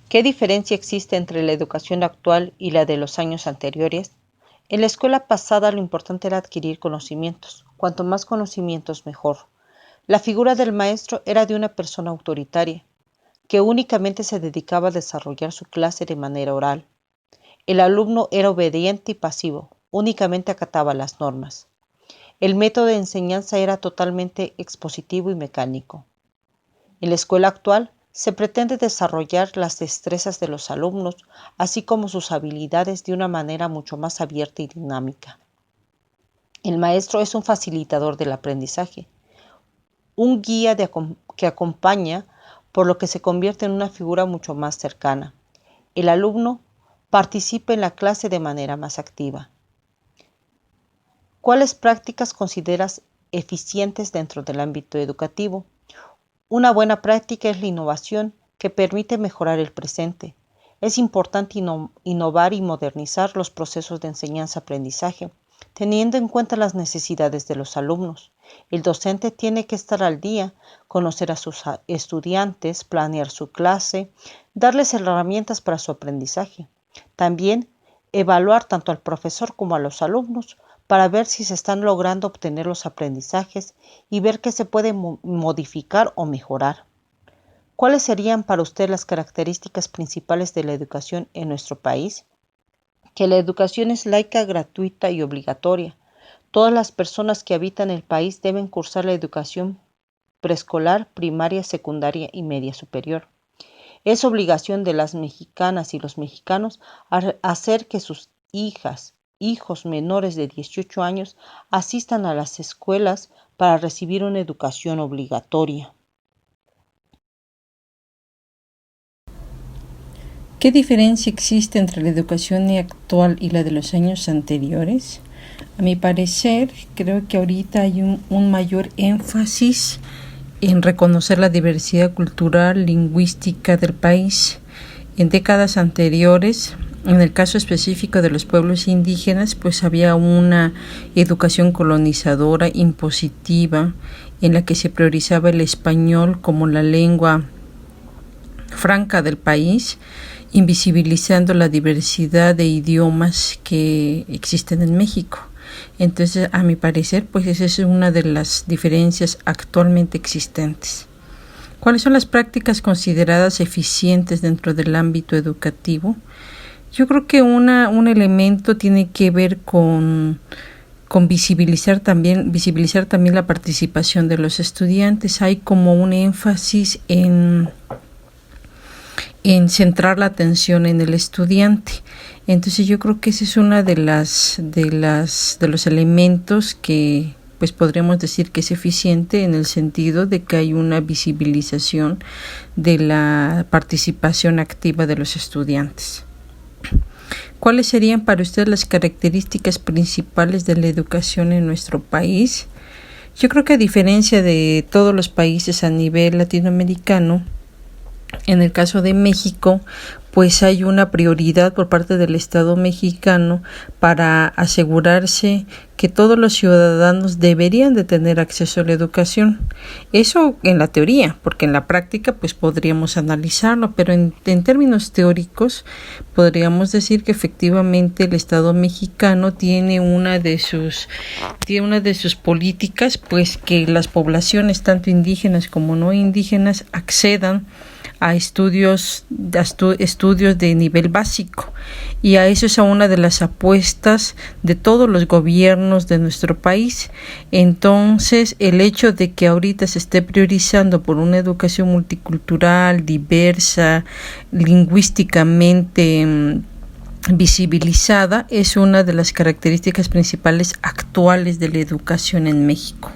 ¿Qué diferencia existe entre la educación actual y la de los años anteriores? En la escuela pasada lo importante era adquirir conocimientos. Cuanto más conocimientos, mejor. La figura del maestro era de una persona autoritaria, que únicamente se dedicaba a desarrollar su clase de manera oral. El alumno era obediente y pasivo, únicamente acataba las normas. El método de enseñanza era totalmente expositivo y mecánico. En la escuela actual se pretende desarrollar las destrezas de los alumnos, así como sus habilidades de una manera mucho más abierta y dinámica. El maestro es un facilitador del aprendizaje, un guía que acompaña, por lo que se convierte en una figura mucho más cercana. El alumno participa en la clase de manera más activa. ¿Cuáles prácticas consideras eficientes dentro del ámbito educativo? Una buena práctica es la innovación, que permite mejorar el presente. Es importante innovar y modernizar los procesos de enseñanza-aprendizaje, teniendo en cuenta las necesidades de los alumnos. El docente tiene que estar al día, conocer a sus estudiantes, planear su clase, darles herramientas para su aprendizaje. También evaluar tanto al profesor como a los alumnos para ver si se están logrando obtener los aprendizajes y ver qué se puede modificar o mejorar. ¿Cuáles serían para usted las características principales de la educación en nuestro país? Que la educación es laica, gratuita y obligatoria. Todas las personas que habitan el país deben cursar la educación preescolar, primaria, secundaria y media superior. Es obligación de las mexicanas y los mexicanos hacer que sus hijos menores de 18 años asistan a las escuelas para recibir una educación obligatoria. ¿Qué diferencia existe entre la educación actual y la de los años anteriores? A mi parecer, creo que ahorita hay un mayor énfasis en reconocer la diversidad cultural, lingüística del país. En décadas anteriores, en el caso específico de los pueblos indígenas, pues había una educación colonizadora, impositiva, en la que se priorizaba el español como la lengua franca del país, invisibilizando la diversidad de idiomas que existen en México. Entonces, a mi parecer, pues esa es una de las diferencias actualmente existentes. ¿Cuáles son las prácticas consideradas eficientes dentro del ámbito educativo? Yo creo que un elemento tiene que ver con visibilizar también la participación de los estudiantes. Hay como un énfasis en centrar la atención en el estudiante. Entonces yo creo que ese es una de los elementos que pues podríamos decir que es eficiente, en el sentido de que hay una visibilización de la participación activa de los estudiantes. ¿Cuáles serían para usted las características principales de la educación en nuestro país? Yo creo que, a diferencia de todos los países a nivel latinoamericano, en el caso de México, pues hay una prioridad por parte del Estado mexicano para asegurarse que todos los ciudadanos deberían de tener acceso a la educación. Eso en la teoría, porque en la práctica pues podríamos analizarlo, pero en términos teóricos podríamos decir que efectivamente el Estado mexicano tiene una de sus políticas, pues que las poblaciones tanto indígenas como no indígenas accedan a estudios de nivel básico, y a eso es una de las apuestas de todos los gobiernos de nuestro país. Entonces, el hecho de que ahorita se esté priorizando por una educación multicultural, diversa, lingüísticamente visibilizada, es una de las características principales actuales de la educación en México.